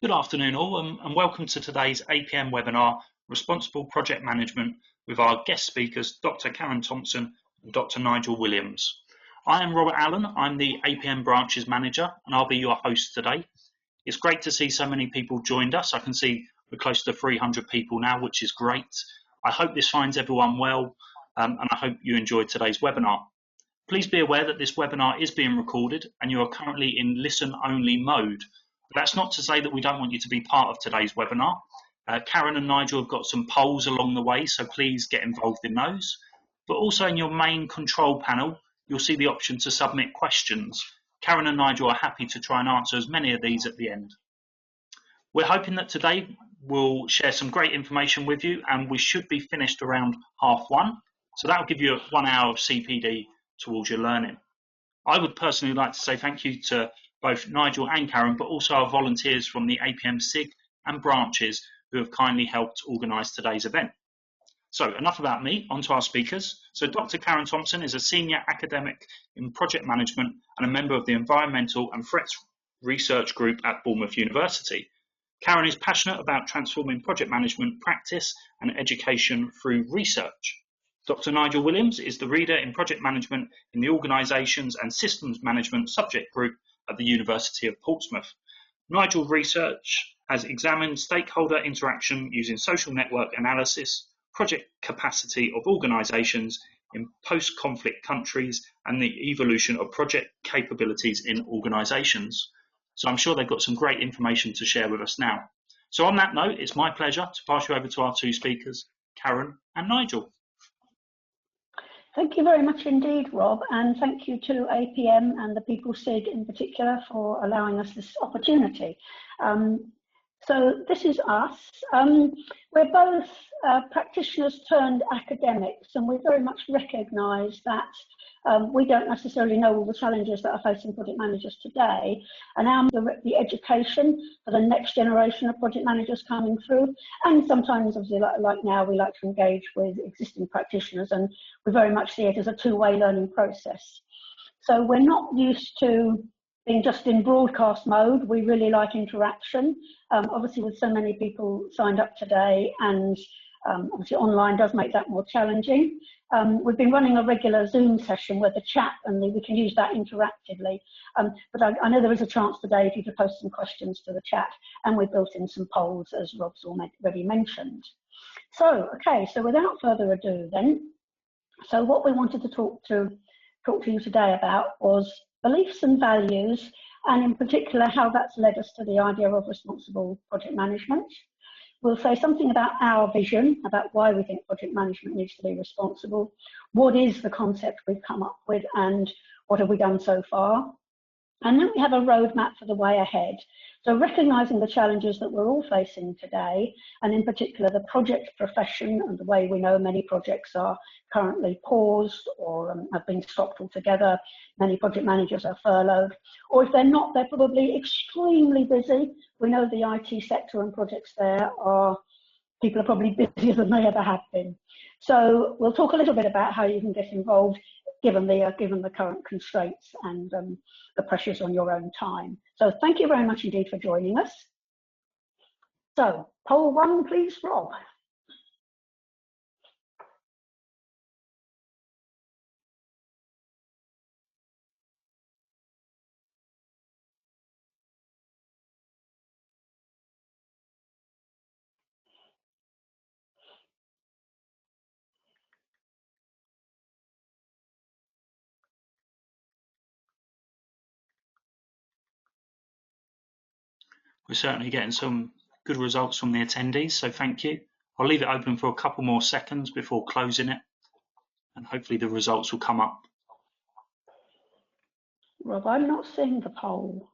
Good afternoon all and welcome to today's APM webinar, Responsible Project Management, with our guest speakers, Dr. Karen Thompson and Dr. Nigel Williams. I am Robert Allen, I'm the APM Branches Manager and I'll be your host today. It's great to see so many people joined us. I can see we're close to 300 people now, which is great. I hope this finds everyone well and I hope you enjoyed today's webinar. Please be aware that this webinar is being recorded and you are currently in listen-only mode. But that's not to say that we don't want you to be part of today's webinar. Karen and Nigel have got some polls along the way, so please get involved in those. But also in your main control panel, you'll see the option to submit questions. Karen and Nigel are happy to try and answer as many of these at the end. We're hoping that today we'll share some great information with you and we should be finished around 1:30. So that'll give you 1 hour of CPD towards your learning. I would personally like to say thank you to both Nigel and Karen, but also our volunteers from the APM SIG and branches who have kindly helped organise today's event. So enough about me, on to our speakers. So Dr. Karen Thompson is a senior academic in project management and a member of the Environmental and Threats Research Group at Bournemouth University. Karen is passionate about transforming project management practice and education through research. Dr. Nigel Williams is the reader in project management in the Organisations and Systems Management subject group at the University of Portsmouth. Nigel's research has examined stakeholder interaction using social network analysis, project capacity of organisations in post-conflict countries, and the evolution of project capabilities in organisations. So I'm sure they've got some great information to share with us now. So on that note, it's my pleasure to pass you over to our two speakers, Karen and Nigel. Thank you very much indeed, Rob, and thank you to APM and the People SIG in particular for allowing us this opportunity. So this is us. We're both practitioners turned academics, and we very much recognise that we don't necessarily know all the challenges that are facing project managers today, and now the education for the next generation of project managers coming through, and sometimes obviously like now we like to engage with existing practitioners, and we very much see it as a two-way learning process. So we're not used to being just in broadcast mode. We really like interaction. Obviously with so many people signed up today, and obviously online does make that more challenging. We've been running a regular Zoom session with the chat, and we can use that interactively. But I know there is a chance today for you to post some questions to the chat, and we've built in some polls, as Rob's already mentioned. So, okay, so without further ado then, so what we wanted to talk to you today about was beliefs and values, and in particular how that's led us to the idea of responsible project management. We'll say something about our vision, about why we think project management needs to be responsible, what is the concept we've come up with, and what have we done so far. And then we have a roadmap for the way ahead. So recognising the challenges that we're all facing today, and in particular the project profession and the way we know many projects are currently paused or have been stopped altogether. Many project managers are furloughed, or if they're not, they're probably extremely busy. We know the IT sector and projects there are, people are probably busier than they ever have been. So we'll talk a little bit about how you can get involved given the current constraints and the pressures on your own time. So thank you very much indeed for joining us. So poll 1, please, Rob. We're certainly getting some good results from the attendees, so thank you. I'll leave it open for a couple more seconds before closing it, and hopefully the results will come up. Rob, I'm not seeing the poll.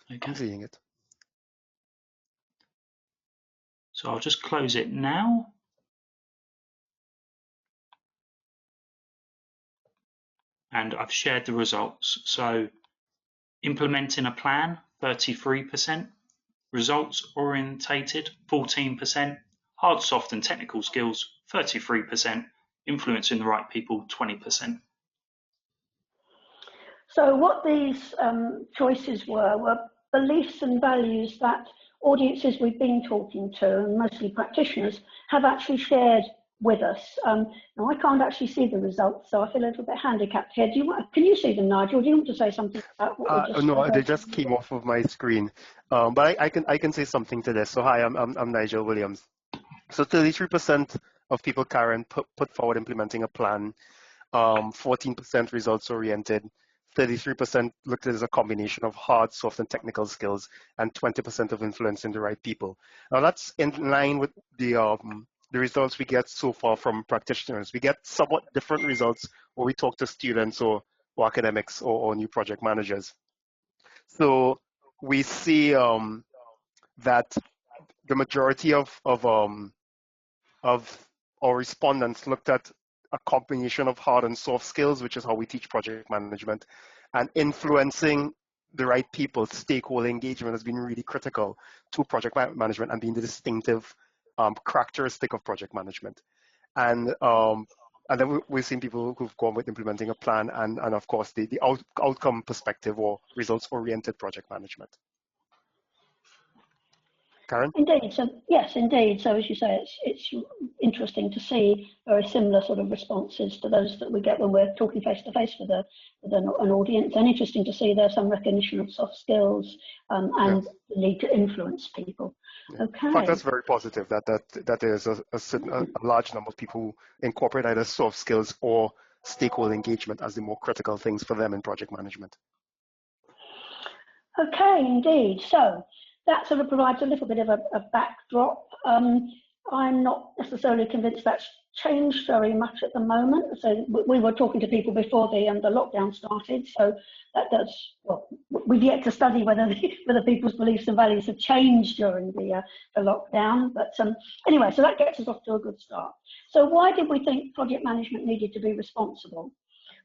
Okay. I'm seeing it. So I'll just close it now. And I've shared the results. So implementing a plan, 33%, results orientated, 14%, hard, soft and technical skills, 33%, influencing the right people, 20%. So what these choices were beliefs and values that audiences we've been talking to, and mostly practitioners, have actually shared with us. Now I can't actually see the results, so I feel a little bit handicapped here. Can you see them, Nigel? Do you want to say something about what we just No, they just came off of my screen. But I can say something to this. So hi, I'm Nigel Williams. So 33% of people, Karen, put forward implementing a plan. 14% results oriented. 33% looked at it as a combination of hard, soft, and technical skills, and 20% of influencing the right people. Now that's in line with the results we get so far from practitioners. We get somewhat different results when we talk to students or academics or new project managers. So we see that the majority of our respondents looked at a combination of hard and soft skills, which is how we teach project management, and influencing the right people. Stakeholder engagement has been really critical to project management and being the distinctive characteristic of project management. And then we've seen people who've gone with implementing a plan and of course, the outcome perspective or results-oriented project management. Karen? Indeed. So yes, indeed. So as you say, it's interesting to see very similar sort of responses to those that we get when we're talking face to face with an audience, and interesting to see there's some recognition of soft skills and the need to influence people. Yeah. Okay. In fact, that's very positive. That there's a large number of people who incorporate either soft skills or stakeholder engagement as the more critical things for them in project management. Okay, indeed. So that sort of provides a little bit of a backdrop. I'm not necessarily convinced that's changed very much at the moment. So we were talking to people before the lockdown started. So that does, well, we've yet to study whether people's beliefs and values have changed during the lockdown. But anyway, so that gets us off to a good start. So why did we think project management needed to be responsible?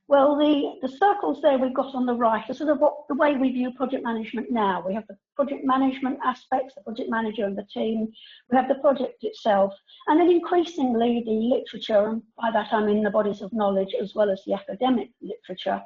Well, the circles there we've got on the right are sort of the way we view project management now. We have the project management aspects, the project manager and the team. We have the project itself, and then increasingly the literature, and by that I mean the bodies of knowledge as well as the academic literature,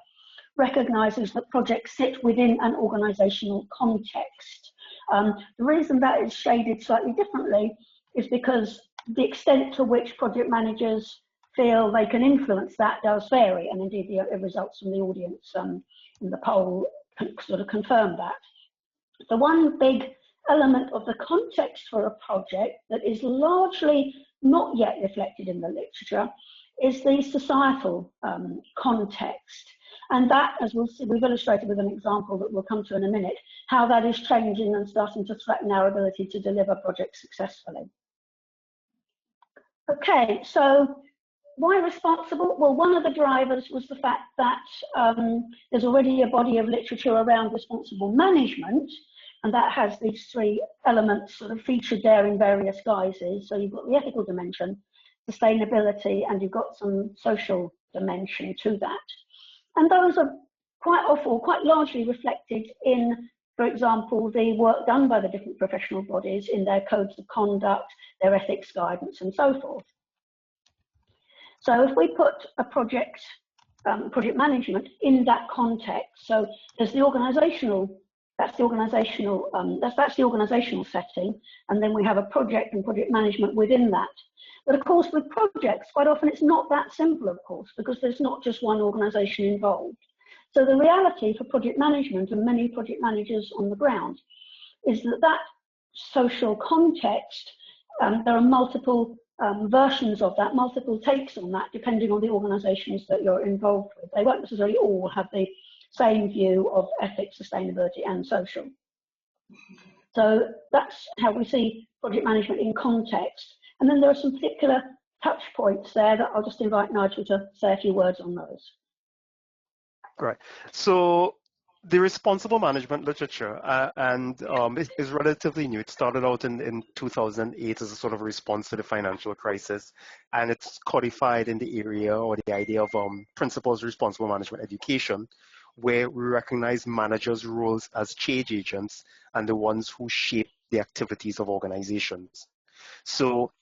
recognises that projects sit within an organisational context. The reason that is shaded slightly differently is because the extent to which project managers feel they can influence that does vary, and indeed the results from the audience in the poll sort of confirm that. The one big element of the context for a project that is largely not yet reflected in the literature is the societal context, and that, as we've illustrated with an example that we'll come to in a minute, how that is changing and starting to threaten our ability to deliver projects successfully. Okay, so why responsible? Well, one of the drivers was the fact that there's already a body of literature around responsible management, and that has these three elements sort of featured there in various guises. So you've got the ethical dimension, sustainability, and you've got some social dimension to that. And those are quite often, quite largely reflected in, for example, the work done by the different professional bodies in their codes of conduct, their ethics guidance, and so forth. So if we put a project management in that context, so there's the organisational, that's the organisational setting, and then we have a project and project management within that. But of course, with projects, quite often it's not that simple, of course, because there's not just one organisation involved. So the reality for project management and many project managers on the ground is that social context, there are multiple versions of that, multiple takes on that, depending on the organisations that you're involved with. They won't necessarily all have the same view of ethics, sustainability, and social. So that's how we see project management in context. And then there are some particular touch points there that I'll just invite Nigel to say a few words on those. Right. So the responsible management literature is relatively new. It started out in 2008 as a sort of response to the financial crisis, and it's codified in the area or the idea of principles of responsible management education, where we recognize managers' roles as change agents and the ones who shape the activities of organizations. So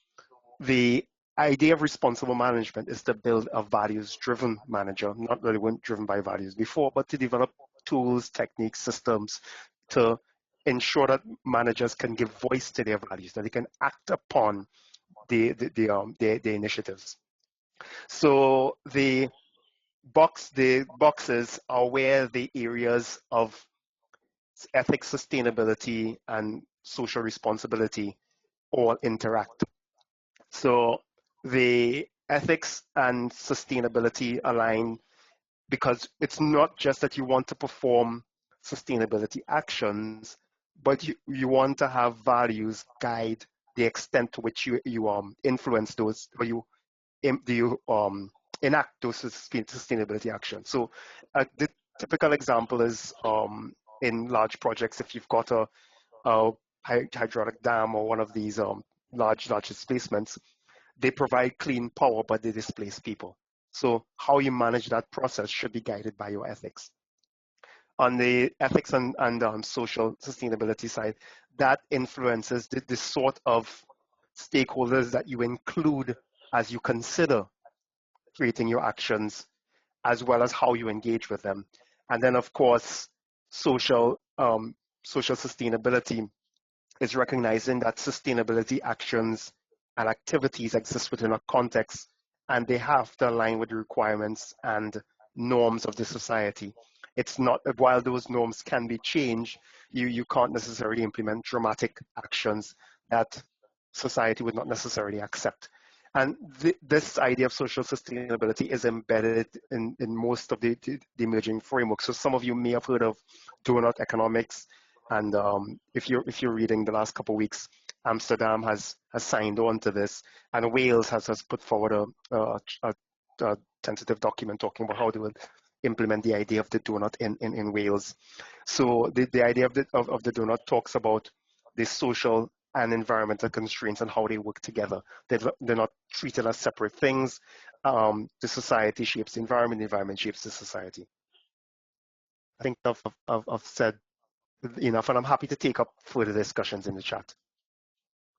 the idea of responsible management is to build a values-driven manager, not really driven by values before, but to develop tools, techniques, systems to ensure that managers can give voice to their values, that they can act upon the initiatives. So the boxes are where the areas of ethics, sustainability, and social responsibility all interact. So the ethics and sustainability align because it's not just that you want to perform sustainability actions, but you want to have values guide the extent to which you influence those, or you enact those sustainability actions. So the typical example is in large projects, if you've got a hydraulic dam or one of these large displacements, they provide clean power, but they displace people. So how you manage that process should be guided by your ethics. On the ethics and social sustainability side, that influences the sort of stakeholders that you include as you consider creating your actions, as well as how you engage with them. And then, of course, social sustainability is recognizing that sustainability actions and activities exist within a context, and they have to align with the requirements and norms of the society. It's not, while those norms can be changed, you can't necessarily implement dramatic actions that society would not necessarily accept. And this idea of social sustainability is embedded in most of the emerging frameworks. So some of you may have heard of donut economics, and if you're reading the last couple of weeks, Amsterdam has signed on to this, and Wales has put forward a tentative document talking about how they would implement the idea of the donut in Wales. So the idea of the donut talks about the social and environmental constraints and how they work together. They're not treated as separate things. The society shapes the environment shapes the society. I think I've said enough, and I'm happy to take up further discussions in the chat.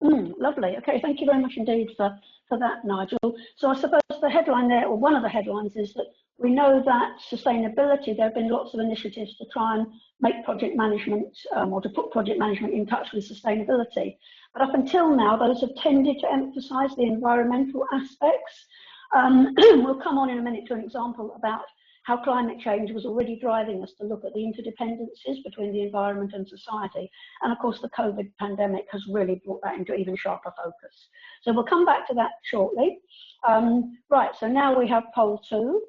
Lovely. Okay, thank you very much indeed for that, Nigel. So I suppose the headline there, or one of the headlines, is that we know that sustainability, there have been lots of initiatives to try and make project management or to put project management in touch with sustainability. But up until now, those have tended to emphasise the environmental aspects. We'll come on in a minute to an example about how climate change was already driving us to look at the interdependencies between the environment and society. And of course, the COVID pandemic has really brought that into even sharper focus. So we'll come back to that shortly. Right, so now we have poll 2.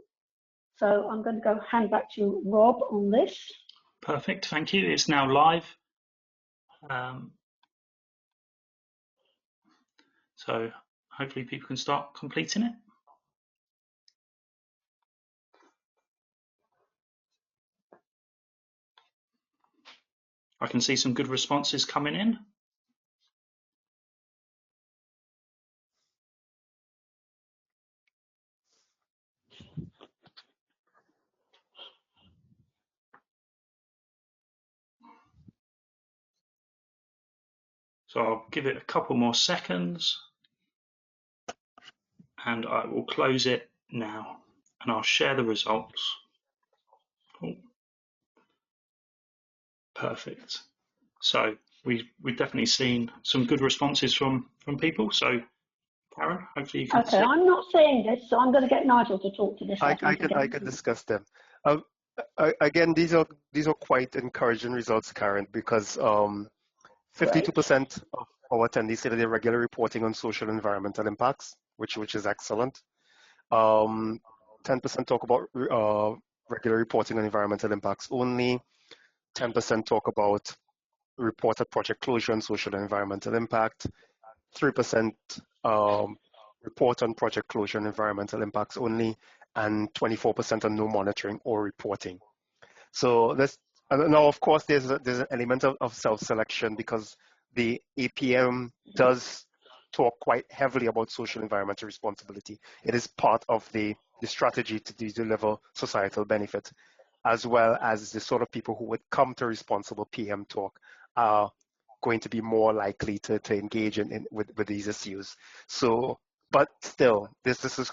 So I'm going to go hand back to Rob on this. Perfect, thank you. It's now live. So hopefully people can start completing it. I can see some good responses coming in. So I'll give it a couple more seconds and I will close it now and I'll share the results. Oh, perfect. So we've definitely seen some good responses from people. So Karen, hopefully you can see. I'm not seeing this, so I'm going to get Nigel to talk to this. I can discuss them. Again, these are quite encouraging results, Karen, because 52% of our attendees say that they're regularly reporting on social and environmental impacts, which is excellent. 10% talk about regular reporting on environmental impacts only. 10% talk about reported project closure and social and environmental impact. 3% report on project closure and environmental impacts only, and 24% on no monitoring or reporting. So now, of course, there's an element of self-selection because the APM does talk quite heavily about social environmental responsibility. It is part of the strategy to deliver societal benefit, as well as the sort of people who would come to responsible PM talk are going to be more likely to engage with these issues. So, but still, this is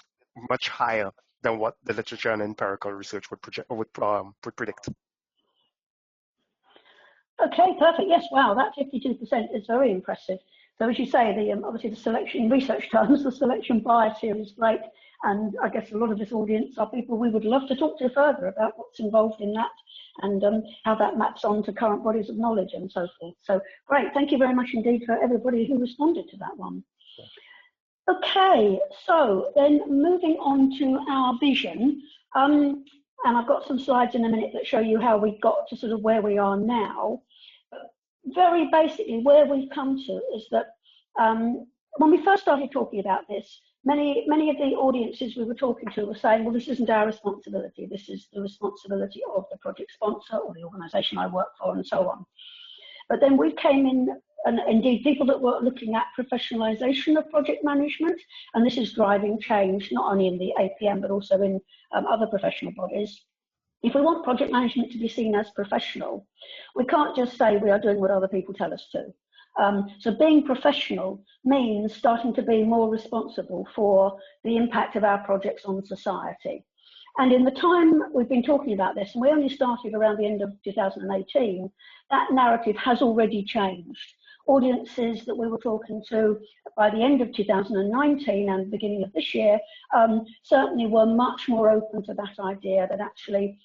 much higher than what the literature and empirical research would predict. Okay, perfect. Yes, wow, that 52% is very impressive. So as you say, obviously the selection, in research terms, the selection bias here is great. And I guess a lot of this audience are people we would love to talk to further about what's involved in that and how that maps on to current bodies of knowledge and so forth. So great, thank you very much indeed for everybody who responded to that one. Okay, so then moving on to our vision. And I've got some slides in a minute that show you how we got to sort of where we are now. But very basically, where we've come to is that when we first started talking about this, many of the audiences we were talking to were saying, well, this isn't our responsibility. This is the responsibility of the project sponsor or the organisation I work for and so on. But then we came in, and indeed people that were looking at professionalisation of project management, and this is driving change not only in the APM but also in other professional bodies. If we want project management to be seen as professional, we can't just say we are doing what other people tell us to. So being professional means starting to be more responsible for the impact of our projects on society. And in the time we've been talking about this, and we only started around the end of 2018, that narrative has already changed. Audiences that we were talking to by the end of 2019 and beginning of this year certainly were much more open to that idea, that actually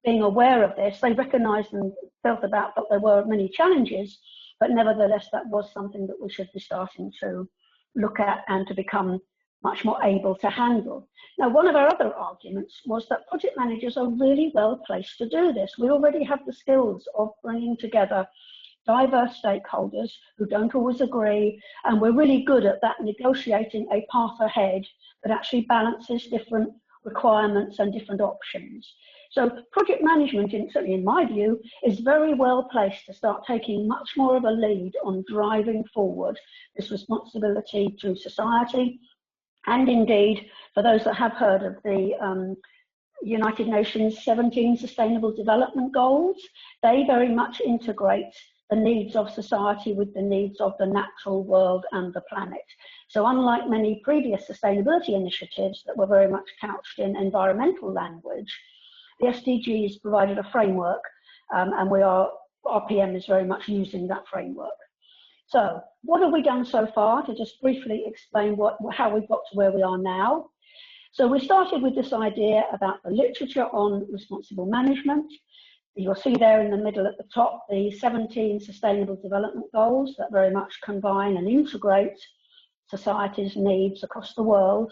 being aware of this, they recognised and felt about that there were many challenges, but nevertheless that was something that we should be starting to look at and to become much more able to handle. Now, one of our other arguments was that project managers are really well placed to do this. We already have the skills of bringing together diverse stakeholders who don't always agree, and we're really good at that, negotiating a path ahead that actually balances different requirements and different options. So project management, certainly in my view, is very well placed to start taking much more of a lead on driving forward this responsibility to society. And indeed, for those that have heard of the United Nations 17 Sustainable Development Goals, they very much integrate the needs of society with the needs of the natural world and the planet. So unlike many previous sustainability initiatives that were very much couched in environmental language, the SDGs provided a framework, and RPM is very much using that framework. So what have we done so far, to just briefly explain how we've got to where we are now? So we started with this idea about the literature on responsible management. You'll see there in the middle at the top the 17 Sustainable Development Goals that very much combine and integrate society's needs across the world,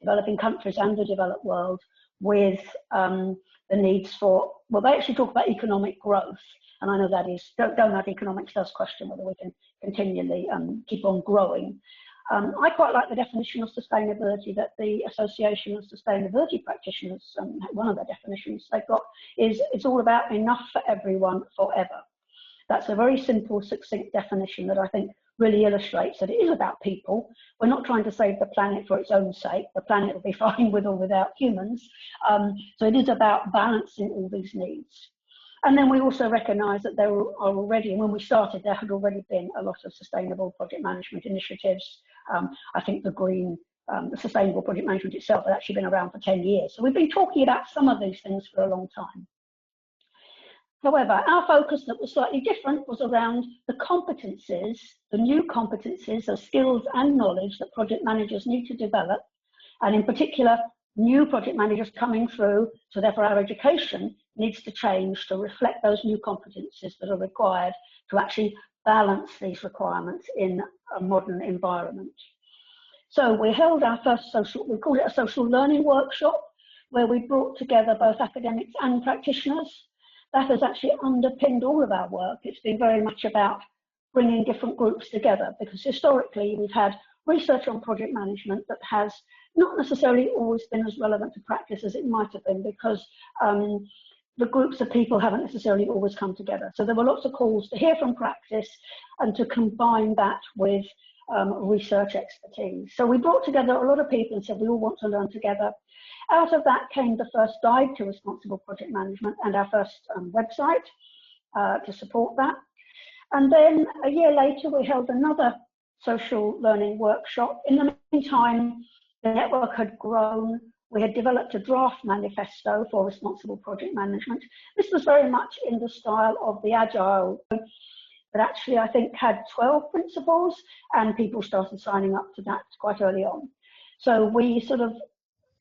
developing countries and the developed world, with the needs for, well, they actually talk about economic growth. And I know that is, donut economics does question whether we can continually keep on growing. I quite like the definition of sustainability that the Association of Sustainability Practitioners, one of the definitions they've got is it's all about enough for everyone forever. That's a very simple, succinct definition that I think really illustrates that it is about people. We're not trying to save the planet for its own sake. The planet will be fine with or without humans. So it is about balancing all these needs. And then we also recognise that there are already, and when we started, there had already been a lot of sustainable project management initiatives. I think the sustainable project management itself had actually been around for 10 years. So we've been talking about some of these things for a long time. However, our focus that was slightly different was around the competencies, the new competencies of skills and knowledge that project managers need to develop, and in particular, new project managers coming through, so therefore our education needs to change to reflect those new competencies that are required to actually balance these requirements in a modern environment. So we held our first we called it a social learning workshop, where we brought together both academics and practitioners. That has actually underpinned all of our work. It's been very much about bringing different groups together, because historically we've had research on project management that has not necessarily always been as relevant to practice as it might have been, because the groups of people haven't necessarily always come together. So there were lots of calls to hear from practice and to combine that with research expertise. So we brought together a lot of people and said we all want to learn together. Out of that came the first guide to responsible project management and our first website to support that. And then a year later, we held another social learning workshop. In the meantime, the network had grown. we had developed a draft manifesto for responsible project management. This was very much in the style of the Agile, but actually I think had 12 principles, and people started signing up to that quite early on. So we sort of,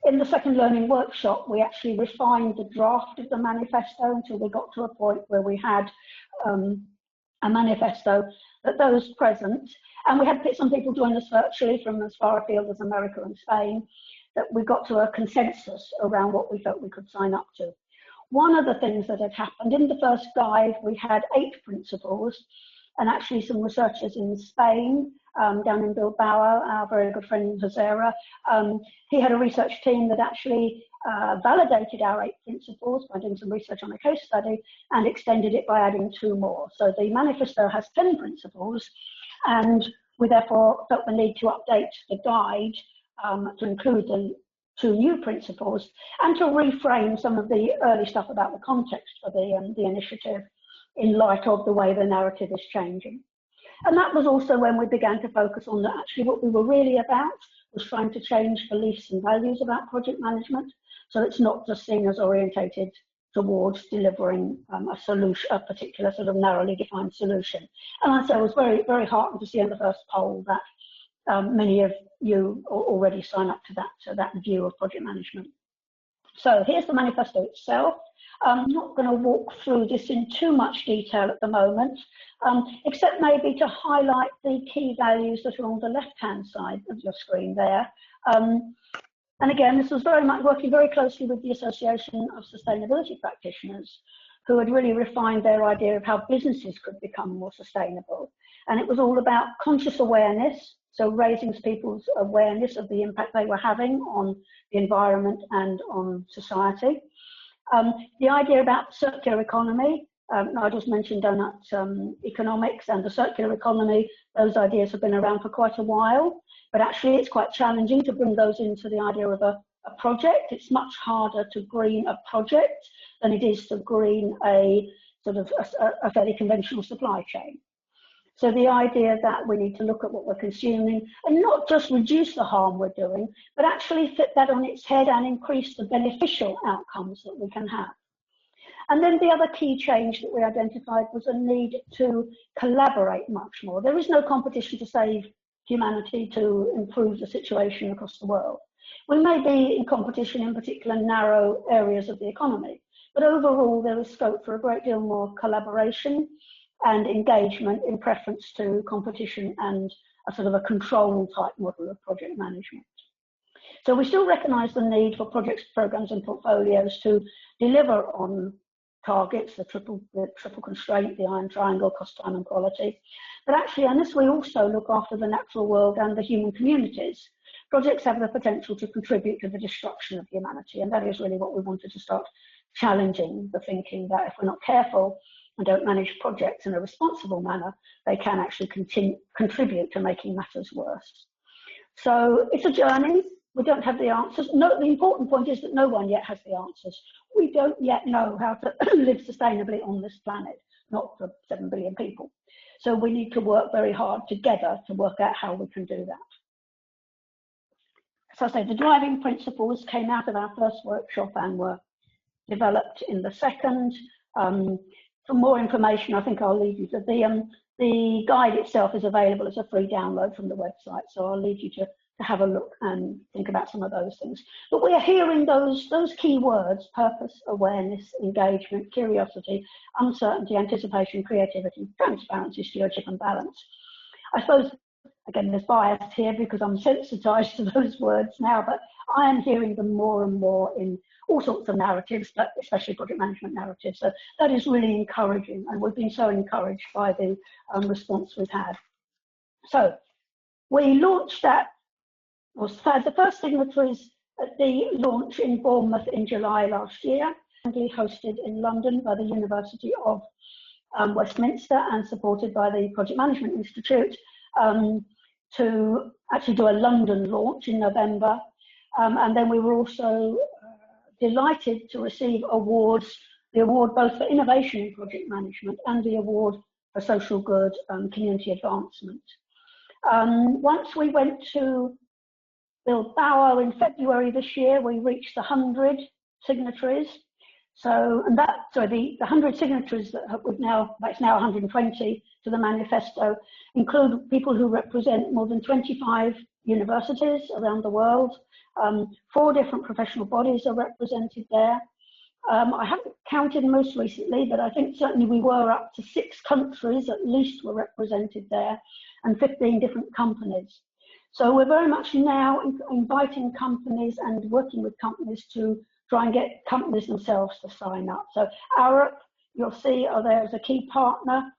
in the second learning workshop, we actually refined the draft of the manifesto until we got to a point where we had a manifesto that those present, and we had some people join us virtually from as far afield as America and Spain, that we got to a consensus around what we felt we could sign up to. One of the things that had happened, in the first guide, we had 8 principles, and actually some researchers in Spain, down in Bilbao, our very good friend Hazera, he had a research team that actually validated our 8 principles by doing some research on a case study and extended it by adding 2 more. So the manifesto has 10 principles, and we therefore felt the need to update the guide to include the 2 new principles and to reframe some of the early stuff about the context for the initiative in light of the way the narrative is changing. And that was also when we began to focus on that actually what we were really about was trying to change beliefs and values about project management. So it's not just seen as orientated towards delivering a solution, a particular sort of narrowly defined solution. And I was very, very heartened to see in the first poll that many of you already sign up to that view of project management. So here's the manifesto itself. I'm not going to walk through this in too much detail at the moment, except maybe to highlight the key values that are on the left-hand side of your screen there. And again, this was very much working very closely with the Association of Sustainability Practitioners, who had really refined their idea of how businesses could become more sustainable. And it was all about conscious awareness, so raising people's awareness of the impact they were having on the environment and on society. The idea about circular economy, Nigel's mentioned donut economics and the circular economy, those ideas have been around for quite a while, but actually it's quite challenging to bring those into the idea of a project. It's much harder to green a project than it is to green a sort of a fairly conventional supply chain. So the idea that we need to look at what we're consuming and not just reduce the harm we're doing, but actually flip that on its head and increase the beneficial outcomes that we can have. And then the other key change that we identified was a need to collaborate much more. There is no competition to save humanity, to improve the situation across the world. We may be in competition in particular narrow areas of the economy, but overall there is scope for a great deal more collaboration and engagement in preference to competition and a sort of a control type model of project management. So we still recognise the need for projects, programmes and portfolios to deliver on targets, the triple constraint, the iron triangle, cost, time and quality. But actually, unless we also look after the natural world and the human communities, projects have the potential to contribute to the destruction of humanity. And that is really what we wanted to start challenging, the thinking that if we're not careful and don't manage projects in a responsible manner, they can actually contribute to making matters worse. So it's a journey. We don't have the answers. No, the important point is that no one yet has the answers. We don't yet know how to live sustainably on this planet, not for 7 billion people. So we need to work very hard together to work out how we can do that. So I say the driving principles came out of our first workshop and were developed in the second. For more information, I think I'll leave you to the guide itself is available as a free download from the website. So I'll leave you to have a look and think about some of those things. But we are hearing those key words: purpose, awareness, engagement, curiosity, uncertainty, anticipation, creativity, transparency, stewardship and balance. I suppose, again, there's bias here because I'm sensitized to those words now, but I am hearing them more and more in all sorts of narratives, but especially project management narratives. So that is really encouraging, and we've been so encouraged by the response we've had. So we launched that, was the first signatories at the launch in Bournemouth in July last year, and hosted in London by the University of Westminster and supported by the Project Management Institute, to actually do a London launch in November. And then we were also delighted to receive awards, the award both for innovation in project management and the award for social good community advancement. Once we went to Bilbao in February this year, we reached the 100 signatories. So, and that, so the 100 signatories that we've now, that's now 120 to the manifesto, include people who represent more than 25 universities around the world. 4 different professional bodies are represented there. I haven't counted most recently, but I think certainly we were up to 6 countries at least were represented there, and 15 different companies. So we're very much now inviting companies and working with companies to try and get companies themselves to sign up. So Arup, you'll see, are there as a key partner.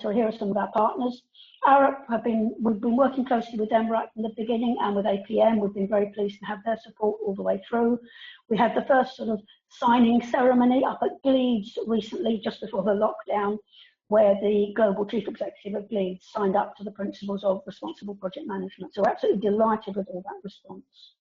So here are some of our partners. Arup we've been working closely with them right from the beginning, and with APM, we've been very pleased to have their support all the way through. We had the first sort of signing ceremony up at Gleeds recently, just before the lockdown, where the Global Chief Executive of Gleeds signed up to the principles of responsible project management. So we're absolutely delighted with all that response.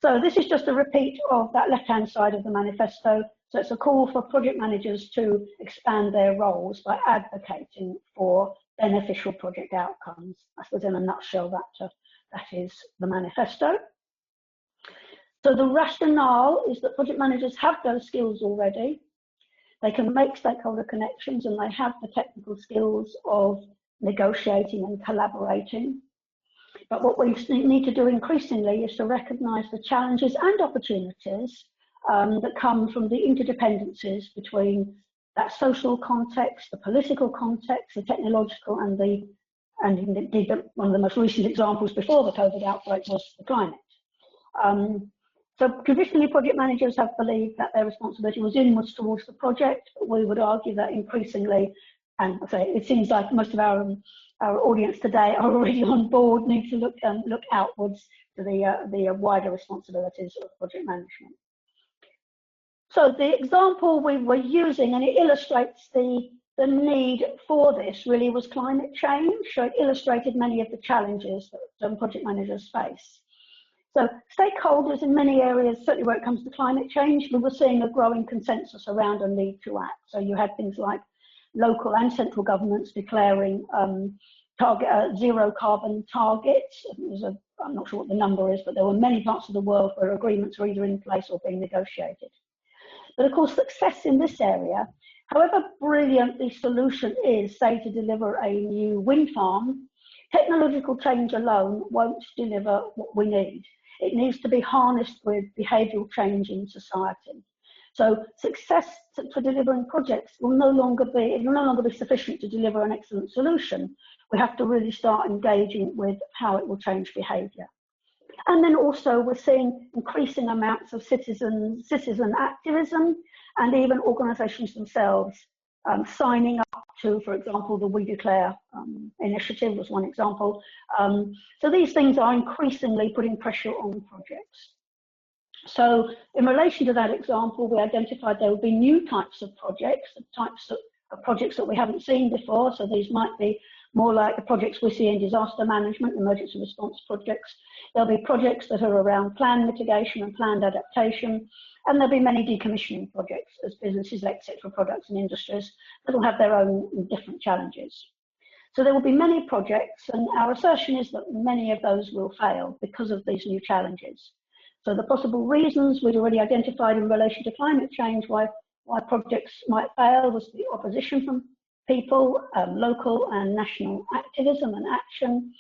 So this is just a repeat of that left-hand side of the manifesto. So it's a call for project managers to expand their roles by advocating for beneficial project outcomes. I suppose in a nutshell, that is the manifesto. So the rationale is that project managers have those skills already. They can make stakeholder connections, and they have the technical skills of negotiating and collaborating. But what we need to do increasingly is to recognise the challenges and opportunities that come from the interdependencies between that social context, the political context, the technological, and indeed one of the most recent examples before the COVID outbreak was the climate. So traditionally, project managers have believed that their responsibility was inwards towards the project, but we would argue that increasingly, and I say it seems like most of our audience today are already on board, need to look outwards to the wider responsibilities of project management. So the example we were using, and it illustrates the need for this, really was climate change. So it illustrated many of the challenges that project managers face. So stakeholders in many areas, certainly when it comes to climate change, we were seeing a growing consensus around a need to act. So you had things like local and central governments declaring zero carbon targets. I'm not sure what the number is, but there were many parts of the world where agreements were either in place or being negotiated. But of course, success in this area, however brilliant the solution is, say to deliver a new wind farm, technological change alone won't deliver what we need. It needs to be harnessed with behavioural change in society. So success for delivering projects will no longer be sufficient to deliver an excellent solution. We have to really start engaging with how it will change behaviour. And then also we're seeing increasing amounts of citizen activism, and even organisations themselves signing up to, for example, the We Declare initiative was one example. So these things are increasingly putting pressure on projects. So in relation to that example, we identified there would be new types of projects, projects that we haven't seen before. So these might be more like the projects we see in disaster management, emergency response projects. There'll be projects that are around plan mitigation and planned adaptation. And there'll be many decommissioning projects as businesses exit for products and industries that will have their own different challenges. So there will be many projects, and our assertion is that many of those will fail because of these new challenges. So the possible reasons we'd already identified in relation to climate change why projects might fail was the opposition from people, local and national activism and action.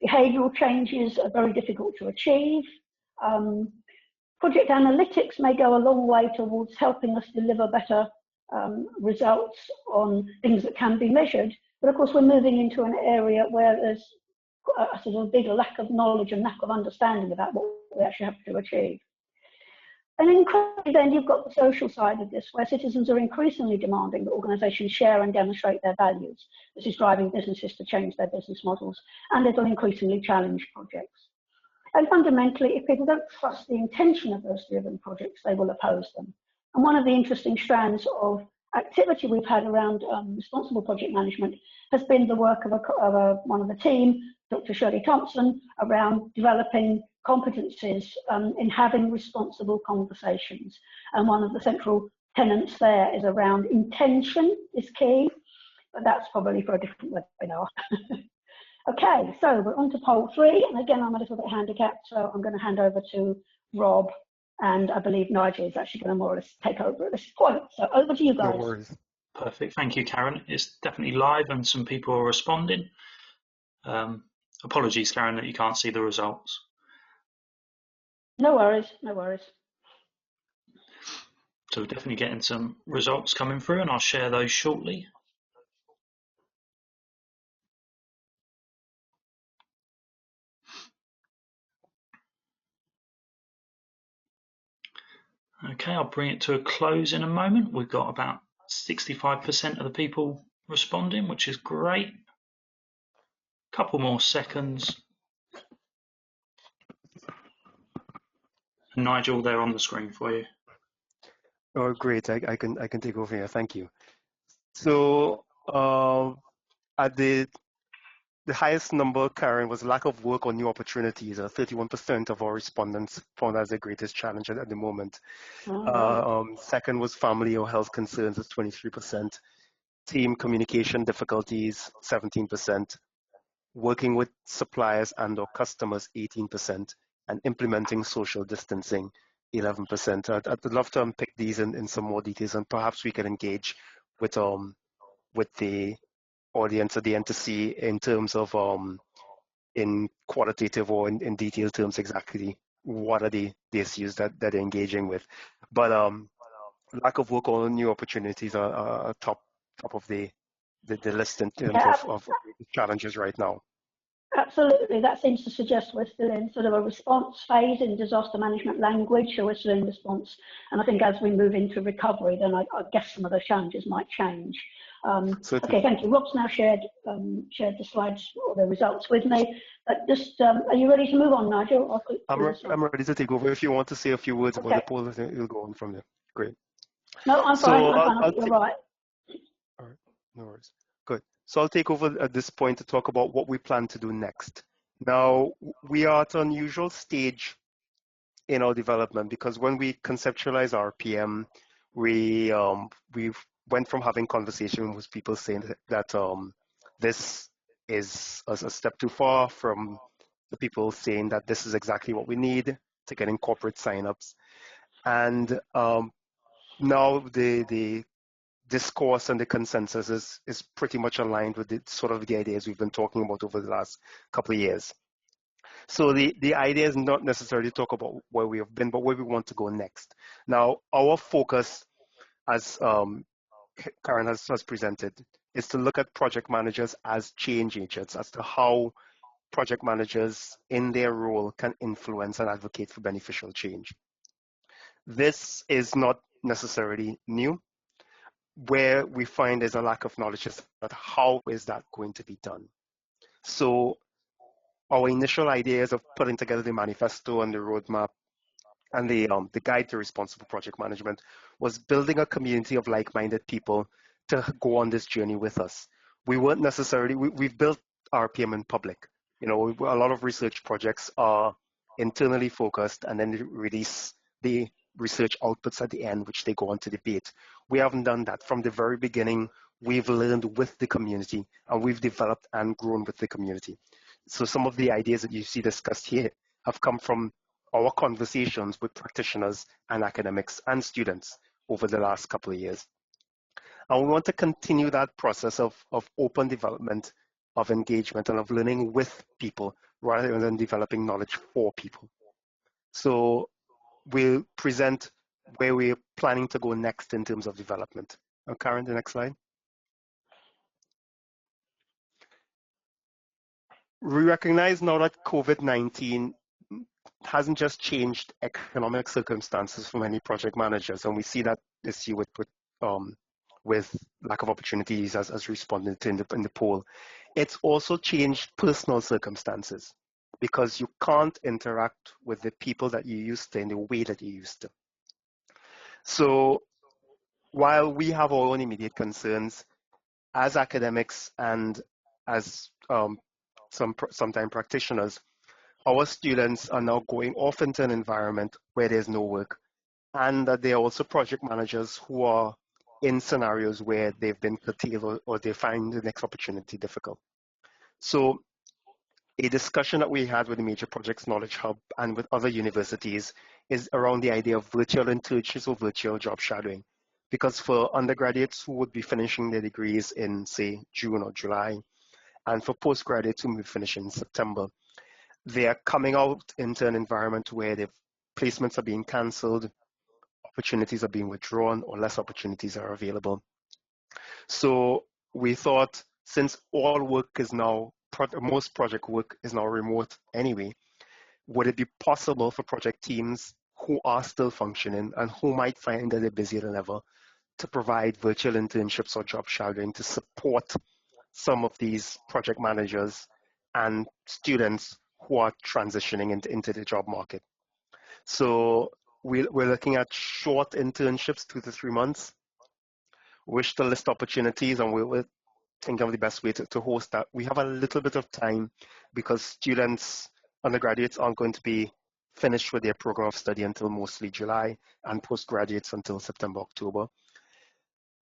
Behavioural changes are very difficult to achieve. Project analytics may go a long way towards helping us deliver better results on things that can be measured. But of course, we're moving into an area where there's a sort of big lack of knowledge and lack of understanding about what we actually have to achieve. And incredibly, then you've got the social side of this, where citizens are increasingly demanding that organisations share and demonstrate their values. This is driving businesses to change their business models, and it'll increasingly challenge projects. And fundamentally, if people don't trust the intention of those driven projects, they will oppose them. And one of the interesting strands of activity we've had around responsible project management has been the work of one of the team, Dr. Shirley Thompson, around developing competencies in having responsible conversations. And one of the central tenets there is around intention is key, but that's probably for a different webinar. Okay, so we're on to poll 3, and again, I'm a little bit handicapped, so I'm going to hand over to Rob, and I believe Nigel is actually going to more or less take over at this point. So over to you guys. No worries. Perfect. Thank you, Karen. It's definitely live and some people are responding. Apologies, Karen, that you can't see the results. No worries, no worries. So we're definitely getting some results coming through, and I'll share those shortly. Okay, I'll bring it to a close in a moment. We've got about 65% of the people responding, which is great. Couple more seconds. Nigel, they're on the screen for you. Oh, great. I can take over here. Thank you. So at the highest number, Karen, was lack of work or new opportunities. 31% of our respondents found as the greatest challenge at the moment. Second was family or health concerns, at 23%. Team communication difficulties, 17%. Working with suppliers and or customers, 18%. And implementing social distancing, 11%. I'd love to unpick these in some more details, and perhaps we can engage with the audience at the end to see in terms of in qualitative or in detailed terms exactly what are the issues that they're engaging with. But lack of work or new opportunities are top of the list in terms of challenges right now. Absolutely, that seems to suggest we're still in sort of a response phase in disaster management language, so we're still in response. And I think as we move into recovery, then I guess some of those challenges might change. Okay, thank you. Rob's now shared the slides or the results with me. But just, are you ready to move on, Nigel? I'm ready to take over. If you want to say a few words about the poll, you'll go on from there. Great. No, I'm fine. You're right. All right, no worries. Good. So I'll take over at this point to talk about what we plan to do next. Now, we are at an unusual stage in our development because when we conceptualize our PM, we went from having conversation with people saying that this is a step too far, from the people saying that this is exactly what we need, to getting corporate signups. And now the discourse and the consensus is pretty much aligned with the sort of the ideas we've been talking about over the last couple of years. So the idea is not necessarily to talk about where we have been, but where we want to go next. Now, our focus, as Karen has presented, is to look at project managers as change agents, as to how project managers in their role can influence and advocate for beneficial change. This is not necessarily new. Where we find there's a lack of knowledge is that how is that going to be done? So our initial ideas of putting together the manifesto and the roadmap and the guide to responsible project management was building a community of like-minded people to go on this journey with us. We weren't necessarily, we've built RPM in public. You know, a lot of research projects are internally focused and then they release the research outputs at the end, which they go on to debate. We haven't done that. From the very beginning, we've learned with the community and we've developed and grown with the community. So some of the ideas that you see discussed here have come from our conversations with practitioners and academics and students over the last couple of years. And we want to continue that process of open development, of engagement, and of learning with people rather than developing knowledge for people. So we'll present where we're planning to go next in terms of development. Karen, the next slide. We recognize now that COVID-19 hasn't just changed economic circumstances for many project managers, and we see that this year with lack of opportunities as responded to in the poll. It's also changed personal circumstances because you can't interact with the people that you used to in the way that you used to. So while we have our own immediate concerns, as academics and as sometimes practitioners, our students are now going off into an environment where there's no work, and that they are also project managers who are in scenarios where they've been curtailed or they find the next opportunity difficult. So a discussion that we had with the Major Projects Knowledge Hub and with other universities is around the idea of virtual internships or virtual job shadowing. Because for undergraduates who would be finishing their degrees in, say, June or July, and for postgraduates who will be finishing in September, they are coming out into an environment where the placements are being cancelled, opportunities are being withdrawn, or less opportunities are available. So we thought, since all work is now, most project work is now remote anyway, would it be possible for project teams who are still functioning and who might find that they're busier than ever to provide virtual internships or job shadowing to support some of these project managers and students who are transitioning into the job market? So we're looking at short internships, 2 to 3 months. Wish to list opportunities, and we'll think of the best way to host that. We have a little bit of time because students, undergraduates, aren't going to be finished with their program of study until mostly July, and postgraduates until September, October.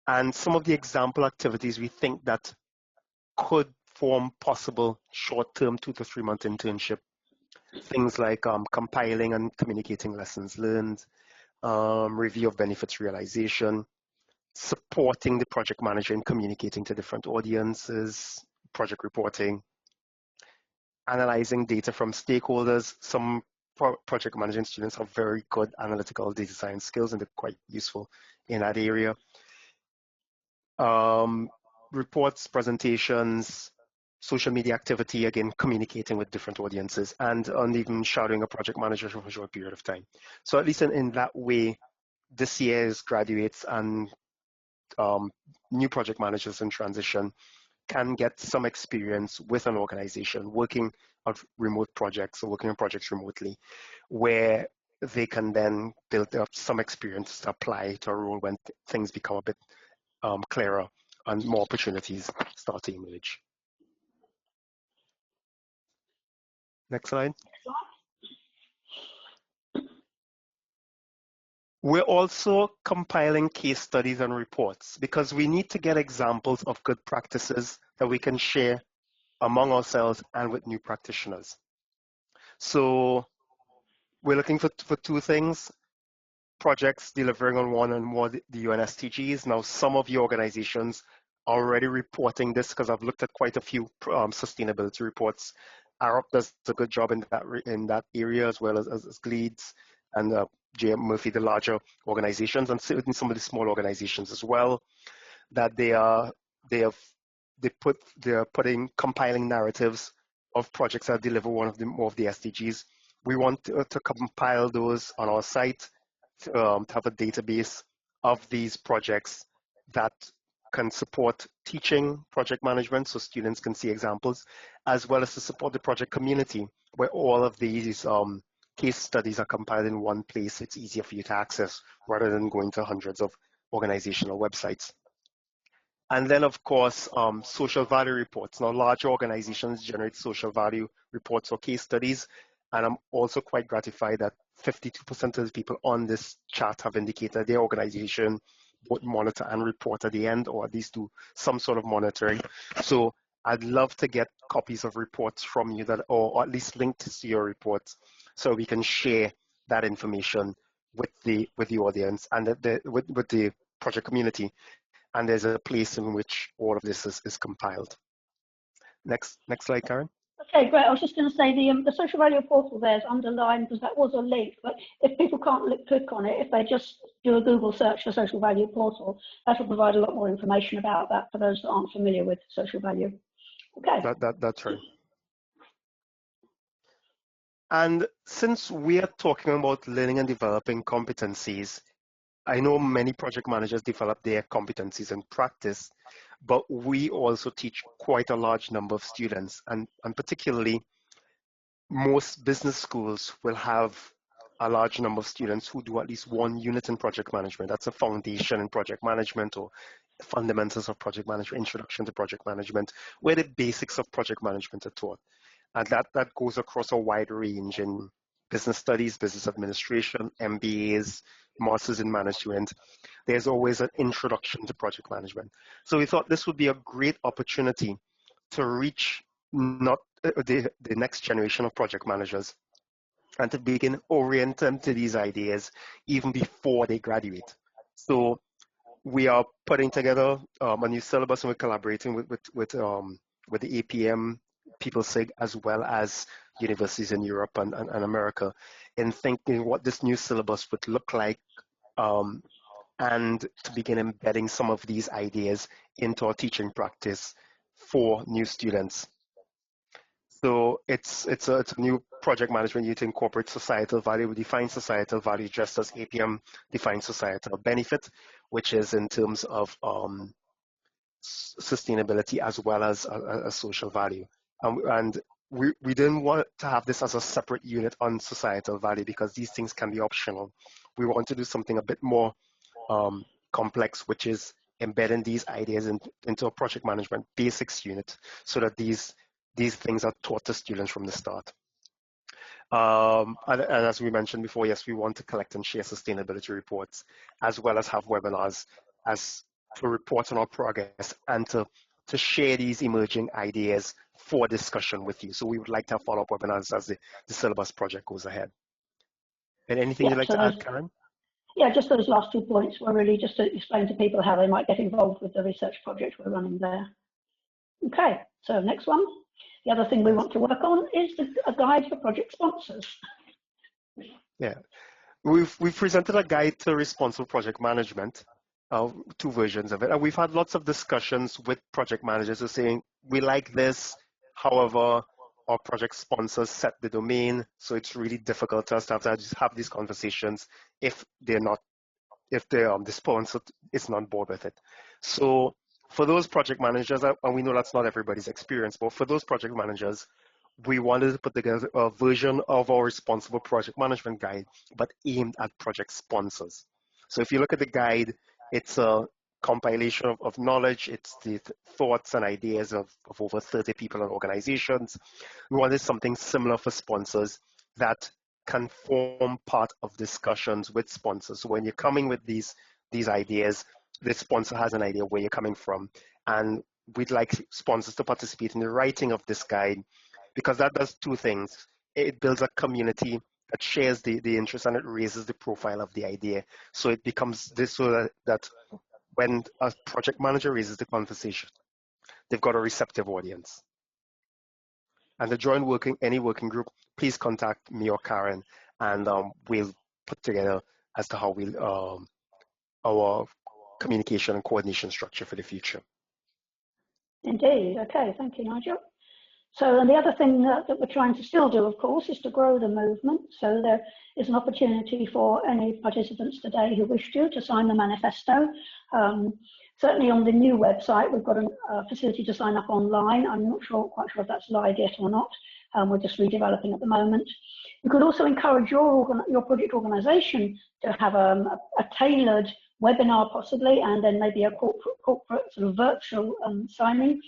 And some of the example activities we think that could form possible short-term 2 to 3 month internship, things like compiling and communicating lessons learned, review of benefits realization, supporting the project manager in communicating to different audiences, project reporting, analyzing data from stakeholders. Some project management students have very good analytical data science skills, and they're quite useful in that area. Reports, presentations, social media activity, again, communicating with different audiences, and even shadowing a project manager for a short period of time. So at least in that way, this year's graduates and new project managers in transition can get some experience with an organization working on remote projects or working on projects remotely, where they can then build up some experience to apply to a role when things become a bit clearer and more opportunities start to emerge. Next slide. We're also compiling case studies and reports because we need to get examples of good practices that we can share among ourselves and with new practitioners. So we're looking for two things: projects delivering on one and more the UN SDGs. Now, some of your organizations are already reporting this because I've looked at quite a few sustainability reports. Arup does a good job in that area, as well as GLEADS and JM Murphy, the larger organizations, and certainly some of the small organizations as well, that they're compiling narratives of projects that deliver more of the SDGs. We want to compile those on our site to have a database of these projects that can support teaching project management so students can see examples, as well as to support the project community, where all of these case studies are compiled in one place. It's easier for you to access rather than going to hundreds of organizational websites. And then, of course, social value reports. Now, large organizations generate social value reports or case studies, and I'm also quite gratified that 52% of the people on this chat have indicated their organization would monitor and report at the end, or at least do some sort of monitoring. So I'd love to get copies of reports from you that, or at least links to your reports, so we can share that information with the audience and with the project community. And there's a place in which all of this is compiled. Next slide, Karen. Okay, great. I was just going to say the social value portal there is underlined because that was a link, but if people can't click on it, if they just do a Google search for social value portal, that will provide a lot more information about that for those that aren't familiar with social value. Okay. That's right. And since we are talking about learning and developing competencies, I know many project managers develop their competencies in practice, but we also teach quite a large number of students, and particularly most business schools will have a large number of students who do at least one unit in project management. That's a foundation in project management, or fundamentals of project management, introduction to project management, where the basics of project management are taught. And that goes across a wide range in business studies, business administration, MBAs, masters in management. There's always an introduction to project management. So we thought this would be a great opportunity to reach not the next generation of project managers, and to begin orient them to these ideas even before they graduate. So we are putting together a new syllabus, and we're collaborating with the APM, people SIG, as well as universities in Europe and America, in thinking what this new syllabus would look like, um, and to begin embedding some of these ideas into our teaching practice for new students. So it's a new project management unit to incorporate societal value. We define societal value just as APM defines societal benefit, which is in terms of sustainability as well as a social value. And we didn't want to have this as a separate unit on societal value because these things can be optional. We want to do something a bit more complex, which is embedding these ideas into a project management basics unit so that these things are taught to students from the start. And as we mentioned before, yes, we want to collect and share sustainability reports, as well as have webinars as to report on our progress and to share these emerging ideas for discussion with you. So we would like to have follow-up webinars as the syllabus project goes ahead. And anything you'd like to add, Karen? Yeah, just those last 2 points were really just to explain to people how they might get involved with the research project we're running there. Okay, so next one. The other thing we want to work on is a guide for project sponsors. Yeah, we've presented a guide to responsible project management, 2 versions of it, and we've had lots of discussions with project managers who are saying we like this, however, our project sponsors set the domain, so it's really difficult for us to just have these conversations if the sponsor is not on board with it. So for those project managers, and we know that's not everybody's experience, but for those project managers, we wanted to put together a version of our responsible project management guide, but aimed at project sponsors. So if you look at the guide, it's a compilation of knowledge. It's the thoughts and ideas of over 30 people and organizations. We wanted something similar for sponsors that can form part of discussions with sponsors. So when you're coming with these ideas, the sponsor has an idea where you're coming from. And we'd like sponsors to participate in the writing of this guide, because that does 2 things. It builds a community that shares the interest, and it raises the profile of the idea. So it becomes this, so that when a project manager raises the conversation, they've got a receptive audience. And to join any working group, please contact me or Karen, and we'll put together as to how we'll our communication and coordination structure for the future. Indeed. Okay, thank you, Nigel. So, and the other thing that we're trying to still do, of course, is to grow the movement. So there is an opportunity for any participants today who wish to sign the manifesto. Certainly on the new website, we've got a facility to sign up online. I'm not quite sure if that's live yet or not. We're just redeveloping at the moment. You could also encourage your project organisation to have a tailored webinar possibly, and then maybe a corporate sort of virtual signing.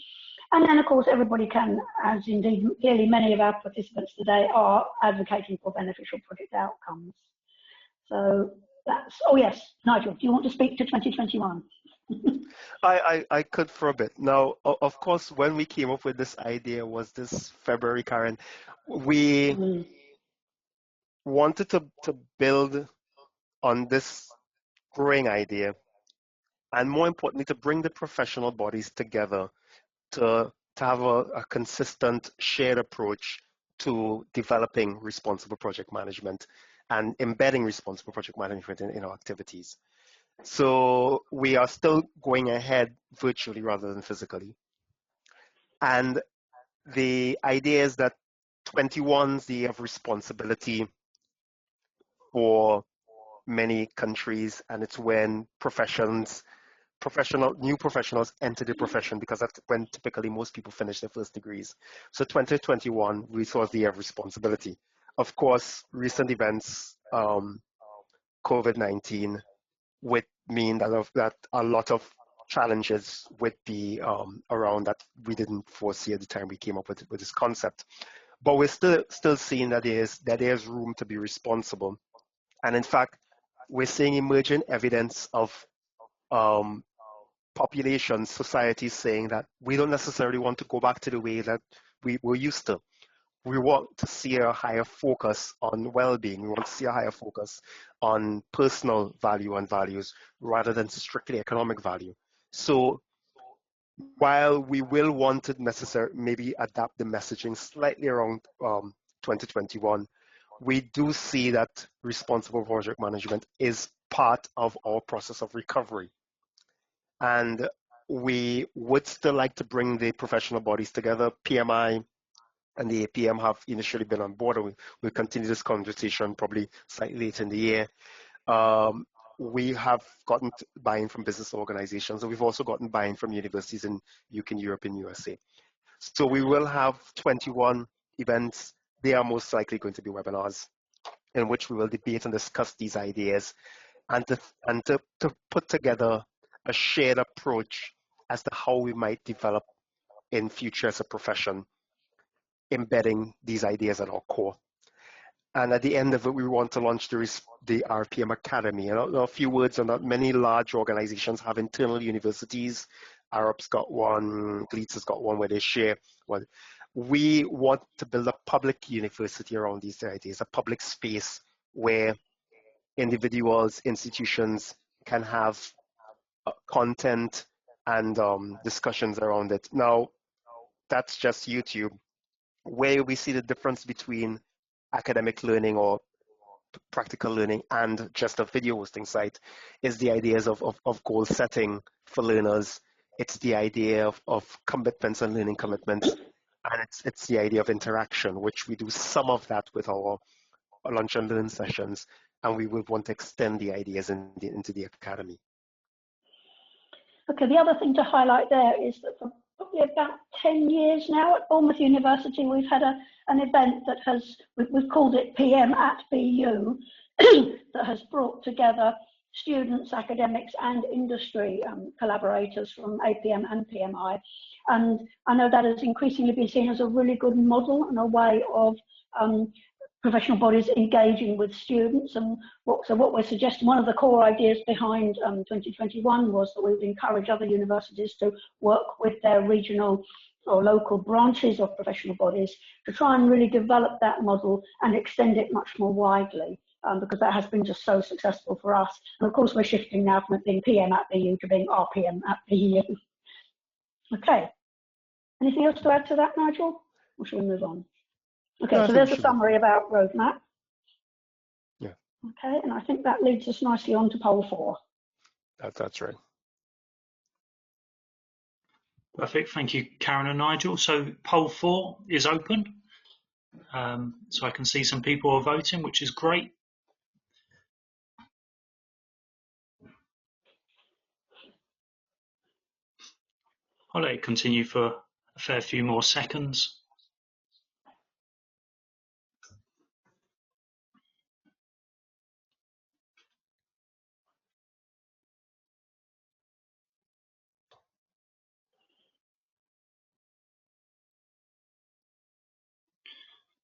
And then, of course, everybody can, as indeed clearly many of our participants today are, advocating for beneficial project outcomes. So that's, oh yes, Nigel, do you want to speak to 2021? I could for a bit. Now, of course, when we came up with this idea was this February, Karen. We wanted to build on this growing idea, and more importantly, to bring the professional bodies together to have a consistent shared approach to developing responsible project management and embedding responsible project management in our activities. So we are still going ahead virtually rather than physically. And the idea is that 21's the year of responsibility for many countries, and it's when new professionals enter the profession, because that's when typically most people finish their first degrees. So 2021, we saw as the year of responsibility. Of course, recent events, COVID-19, would mean that a lot of challenges would be around that we didn't foresee at the time we came up with this concept. But we're still seeing that there's room to be responsible. And in fact, we're seeing emerging evidence of populations, societies saying that we don't necessarily want to go back to the way that we're used to. We want to see a higher focus on well-being. We want to see a higher focus on personal value and values rather than strictly economic value. So while we will want to maybe adapt the messaging slightly around 2021, we do see that responsible project management is part of our process of recovery. And we would still like to bring the professional bodies together. PMI and the APM have initially been on board, and we'll continue this conversation probably slightly later in the year. We have gotten buy-in from business organizations, and we've also gotten buy-in from universities in UK, Europe, and USA. So we will have 21 events. They are most likely going to be webinars in which we will debate and discuss these ideas and to put together a shared approach as to how we might develop in future as a profession, embedding these ideas at our core. And at the end of it, we want to launch the RPM Academy. And a few words on that. Many large organizations have internal universities. Arab's got one, Gleats has got one where they share one. We want to build a public university around these ideas, a public space where individuals, institutions can have content and discussions around it. Now, that's just YouTube. Where we see the difference between academic learning or practical learning and just a video hosting site is the ideas of goal setting for learners. It's the idea of commitments and learning commitments. And it's the idea of interaction, which we do some of that with our lunch and learn sessions. And we would want to extend the ideas into the academy. Okay, the other thing to highlight there is that for probably about 10 years now at Bournemouth University, we've had an event that we've called it PM at BU, that has brought together students, academics and industry collaborators from APM and PMI. And I know that has increasingly been seen as a really good model and a way of professional bodies engaging with students. And what we're suggesting, one of the core ideas behind 2021 was that we would encourage other universities to work with their regional or local branches of professional bodies to try and really develop that model and extend it much more widely, because that has been just so successful for us. And of course, we're shifting now from it being PM at BU to being RPM at BU. Okay. Anything else to add to that, Nigel? Or should we move on? Okay, no, so there's a summary about roadmap. Yeah. Okay, and I think that leads us nicely on to poll 4. That's right. Perfect, thank you, Karen and Nigel. So poll 4 is open. So I can see some people are voting, which is great. I'll let it continue for a fair few more seconds.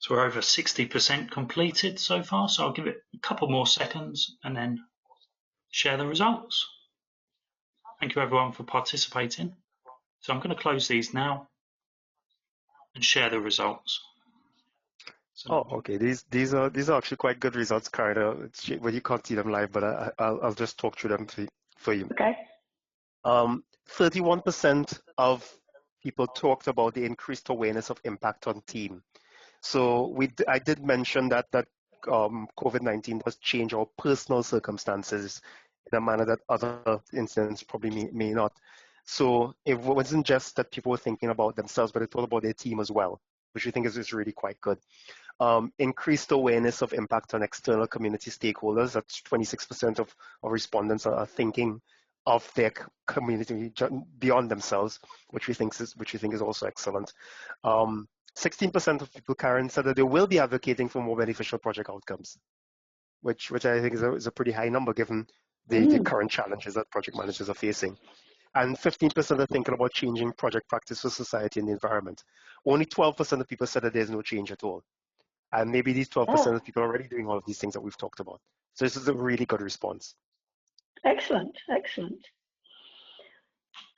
So we're over 60% completed so far, so I'll give it a couple more seconds and then share the results. Thank you everyone for participating. So I'm going to close these now and share the results. So, okay. These are actually quite good results, Karen. Well, you can't see them live, but I'll just talk through them for you. Okay. 31% of people talked about the increased awareness of impact on team. So I did mention that COVID-19 does change our personal circumstances in a manner that other incidents probably may not. So it wasn't just that people were thinking about themselves, but it was about their team as well, which we think is really quite good. Increased awareness of impact on external community stakeholders. That's 26% of respondents are thinking of their community beyond themselves, which we think is also excellent. 16% of people, Karen, said that they will be advocating for more beneficial project outcomes, which I think is a pretty high number given the current challenges that project managers are facing. And 15% are thinking about changing project practice for society and the environment. Only 12% of people said that there's no change at all. And maybe these 12% of people are already doing all of these things that we've talked about. So this is a really good response. Excellent, excellent.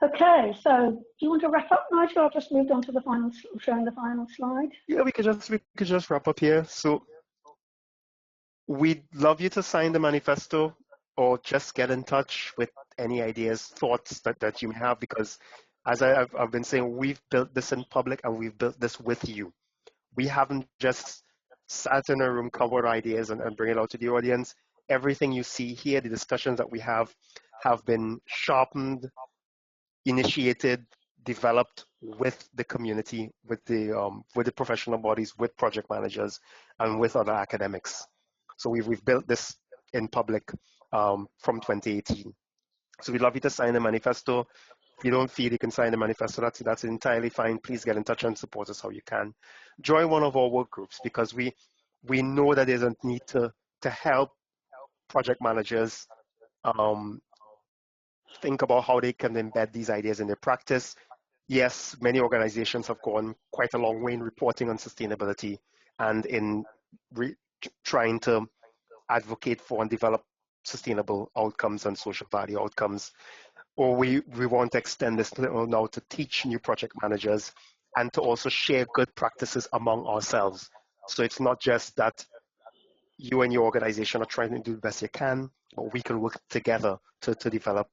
Okay, so do you want to wrap up, Nigel? I've just moved on to the final, showing the final slide. Yeah, we could just wrap up here. So we'd love you to sign the manifesto or just get in touch with any ideas, thoughts that you may have, because as I've been saying, we've built this in public and we've built this with you. We haven't just sat in a room, covered ideas and bring it out to the audience. Everything you see here, the discussions that we have been sharpened, initiated, developed with the community, with the professional bodies, with project managers, and with other academics. So we've built this in public from 2018. So we'd love you to sign the manifesto. If you don't feel you can sign the manifesto, that's entirely fine. Please get in touch and support us how you can. Join one of our work groups, because we know that there's a need to help project managers think about how they can embed these ideas in their practice. Yes, many organizations have gone quite a long way in reporting on sustainability and in trying to advocate for and develop sustainable outcomes and social value outcomes. Or we want to extend this now to teach new project managers and to also share good practices among ourselves. So it's not just that you and your organization are trying to do the best you can, but we can work together to develop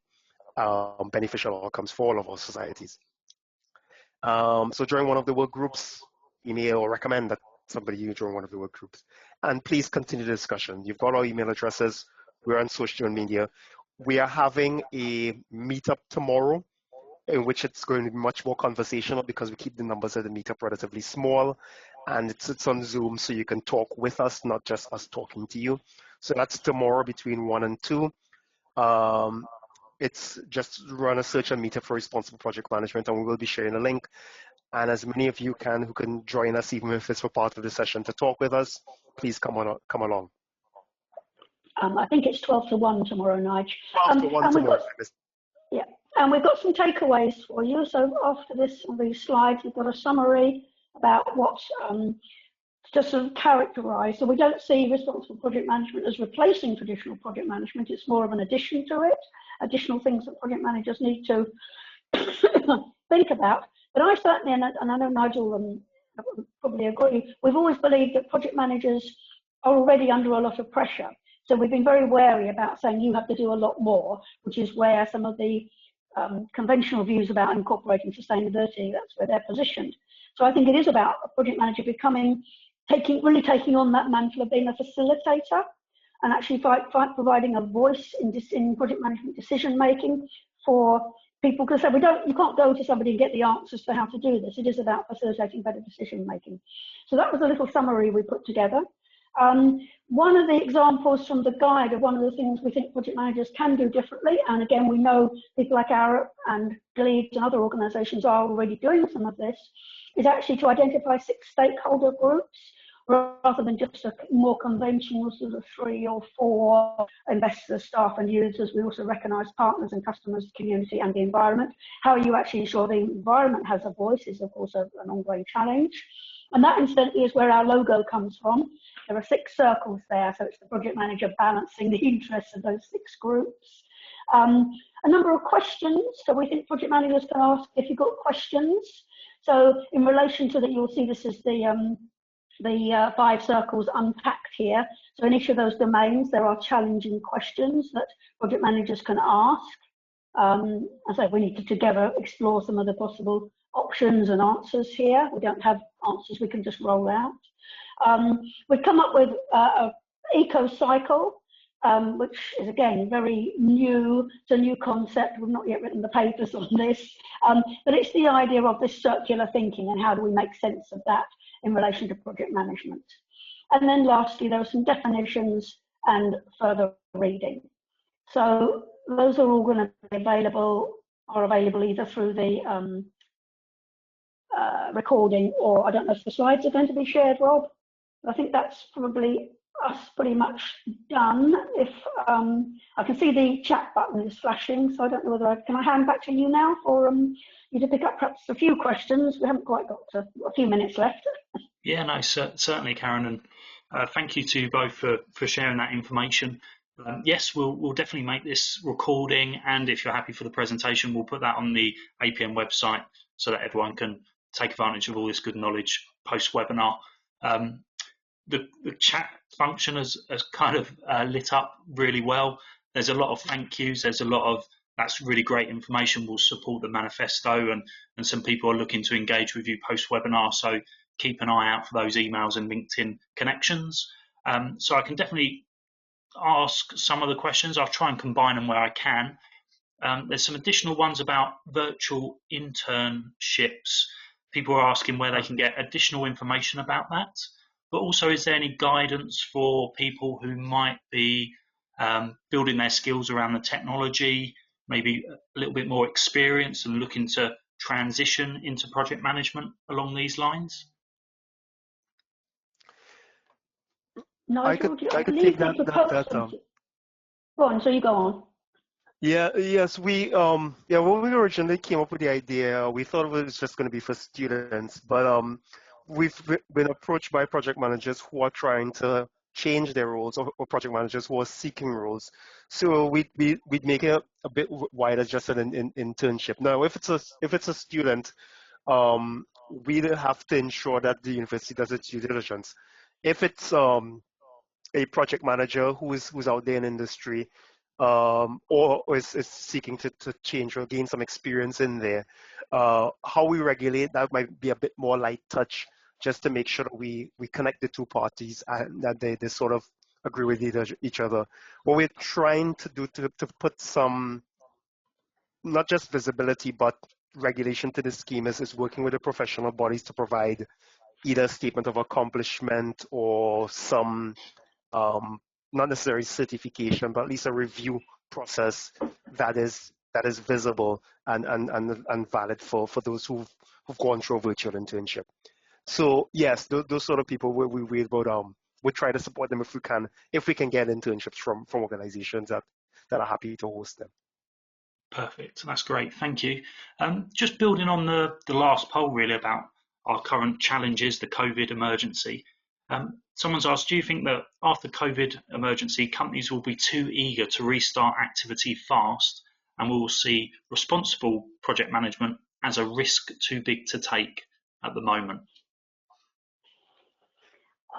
beneficial outcomes for all of our societies. So join one of the work groups, email or recommend that somebody you join one of the work groups. And please continue the discussion. You've got our email addresses. We're on social media. We are having a meetup tomorrow in which it's going to be much more conversational, because we keep the numbers of the meetup relatively small, and it's on Zoom, so you can talk with us, not just us talking to you. So that's tomorrow between 1 and 2. It's just run a search on Meetup for Responsible Project Management, and we will be sharing a link. And as many of you who can join us, even if it's for part of the session, to talk with us, please come along. I think it's 12 to 1 tomorrow, Nigel. 12 to 1 tomorrow. Yeah, and we've got some takeaways for you. So after this, on these slides, we've got a summary about what just sort of characterise. So we don't see responsible project management as replacing traditional project management. It's more of an addition to it, additional things that project managers need to think about. But I certainly, and I know Nigel probably agree, we've always believed that project managers are already under a lot of pressure. So we've been very wary about saying you have to do a lot more, which is where some of the conventional views about incorporating sustainability, that's where they're positioned. So I think it is about a project manager really taking on that mantle of being a facilitator and actually providing a voice in project management decision making for people. Because you can't go to somebody and get the answers for how to do this. It is about facilitating better decision making. So that was a little summary we put together. One of the examples from the guide of one of the things we think project managers can do differently, and again, we know people like Arup and GLEAD and other organisations are already doing some of this, is actually to identify 6 stakeholder groups rather than just a more conventional sort of 3 or 4 investors, staff and users. We also recognise partners and customers, community and the environment. How you actually ensure the environment has a voice is of course an ongoing challenge. And that incidentally is where our logo comes from. There are 6 circles there, so it's the project manager balancing the interests of those 6 groups. A number of questions, so we think project managers can ask difficult questions. So in relation to that, you'll see this is the 5 circles unpacked here. So in each of those domains, there are challenging questions that project managers can ask. I say we need to together explore some of the possible options and answers here. We don't have answers we can just roll out. We've come up with an eco cycle, which is again very new. It's a new concept. We've not yet written the papers on this, but it's the idea of this circular thinking and how do we make sense of that in relation to project management. And then lastly, there are some definitions and further reading. So those are all going to be available either through the recording, or I don't know if the slides are going to be shared, Rob. I think that's probably us pretty much done. If I can see the chat button is flashing, so I don't know whether can I hand back to you now for you to pick up perhaps a few questions. We haven't quite got a few minutes left. Yeah, no, certainly, Karen, and thank you to you both for sharing that information. Yes, we'll definitely make this recording, and if you're happy for the presentation, we'll put that on the APM website so that everyone can take advantage of all this good knowledge post-webinar. The chat function has kind of lit up really well. There's a lot of thank yous. There's a lot of that's really great information. Will support the manifesto, and some people are looking to engage with you post-webinar. So keep an eye out for those emails and LinkedIn connections. So I can definitely ask some of the questions. I'll try and combine them where I can. There's some additional ones about virtual internships. People are asking where they can get additional information about that. But also, is there any guidance for people who might be building their skills around the technology, maybe a little bit more experience and looking to transition into project management along these lines? Nigel, I could take that. Go on, so you go on. Yeah, yes, when we originally came up with the idea, we thought it was just going to be for students, but we've been approached by project managers who are trying to change their roles, or project managers who are seeking roles. So we'd make it a bit wider, just an internship. Now, if it's a student, we'd have to ensure that the university does its due diligence. If it's a project manager who's out there in industry, or is seeking to change or gain some experience in there, how we regulate that might be a bit more light touch, just to make sure that we connect the two parties and that they sort of agree with each other. What we're trying to do to put some, not just visibility, but regulation to the scheme is working with the professional bodies to provide either a statement of accomplishment or some not necessarily certification, but at least a review process that is visible and valid for those who've gone through a virtual internship. So yes, those sort of people we try to support them if we can get internships from organizations that are happy to host them. Perfect. That's great. Thank you. Just building on the last poll really about our current challenges, the COVID emergency. Someone's asked, do you think that after COVID emergency, companies will be too eager to restart activity fast and we will see responsible project management as a risk too big to take at the moment?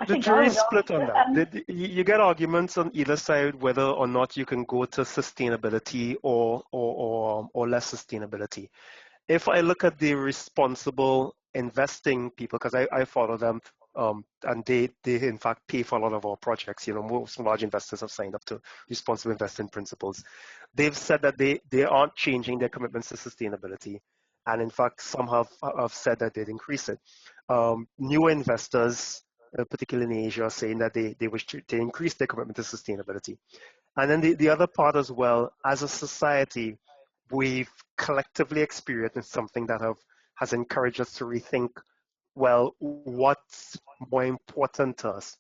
The jury's split on that. You get arguments on either side whether or not you can go to sustainability or less sustainability. If I look at the responsible investing people, because I follow them, and they in fact pay for a lot of our projects. Most large investors have signed up to responsible investing principles. They've said that they aren't changing their commitments to sustainability, and in fact some have said that they'd increase it. Newer investors, particularly in Asia, are saying that they wish to increase their commitment to sustainability. And then the other part as well, as a society, we've collectively experienced something that has encouraged us to rethink, well, what's more important to us?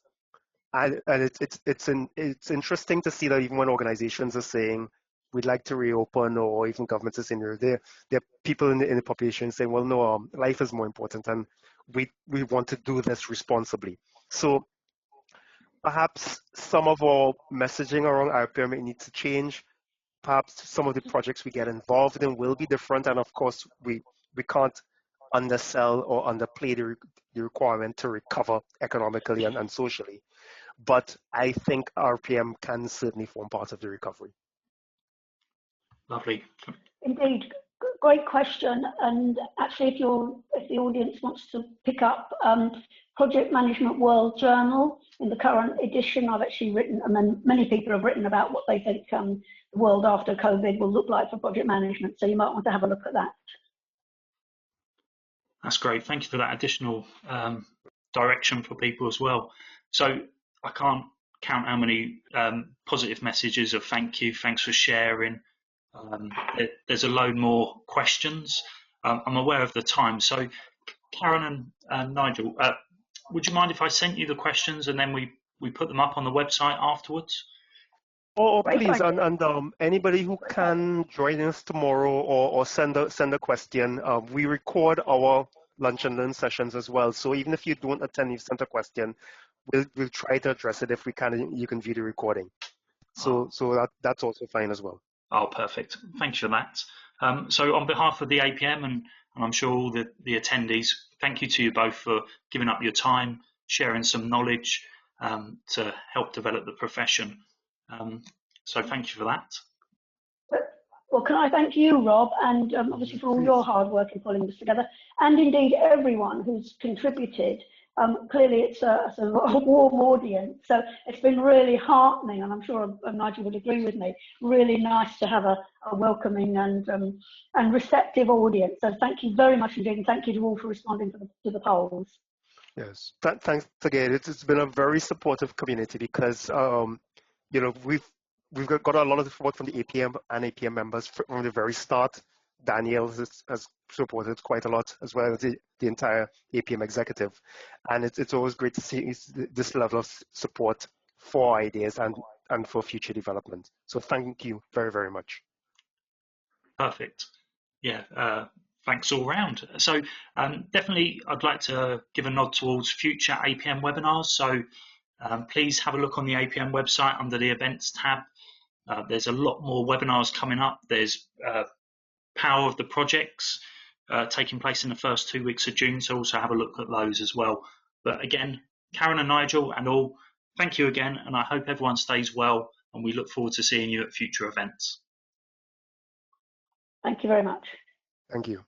And it's interesting to see that even when organizations are saying we'd like to reopen, or even governments are saying there are people in the population saying, well, no, life is more important, and we want to do this responsibly. So perhaps some of our messaging around IPM may need to change. Perhaps some of the projects we get involved in will be different, and of course we can't undersell or underplay the requirement to recover economically and socially. But I think RPM can certainly form part of the recovery. Lovely. Indeed, great question. And actually, if the audience wants to pick up Project Management World Journal in the current edition, I've actually written, and many people have written about what they think the world after COVID will look like for project management. So you might want to have a look at that. That's great. Thank you for that additional direction for people as well. So I can't count how many positive messages of thank you, thanks for sharing. There's a load more questions. I'm aware of the time. So Karen and Nigel, would you mind if I sent you the questions and then we put them up on the website afterwards? Oh, please, and anybody who can join us tomorrow or send a question. We record our lunch and learn sessions as well. So even if you don't attend, you send a question, we'll try to address it if we can. You can view the recording. So that's also fine as well. Oh, perfect. Thanks for that. So on behalf of the APM and I'm sure all the attendees, thank you to you both for giving up your time, sharing some knowledge to help develop the profession. So thank you for that. Well, can I thank you, Rob, and obviously for all your hard work in pulling this together, and indeed everyone who's contributed. Clearly, it's a warm audience, so it's been really heartening, and I'm sure Nigel would agree with me. Really nice to have a welcoming and receptive audience. So thank you very much indeed, and thank you to all for responding to the polls. Yes, thanks again. It's been a very supportive community because you know we've got a lot of support from the APM and APM members from the very start. Daniel has supported quite a lot, as well as the entire APM executive, and it's always great to see this level of support for ideas and for future development. So thank you very, very much. Perfect. Yeah, thanks all round. So definitely I'd like to give a nod towards future APM webinars. So please have a look on the APM website under the events tab. There's a lot more webinars coming up. There's Power of the Projects taking place in the first 2 weeks of June, so also have a look at those as well. But again, Karen and Nigel and all, thank you again, and I hope everyone stays well, and we look forward to seeing you at future events. Thank you very much. Thank you.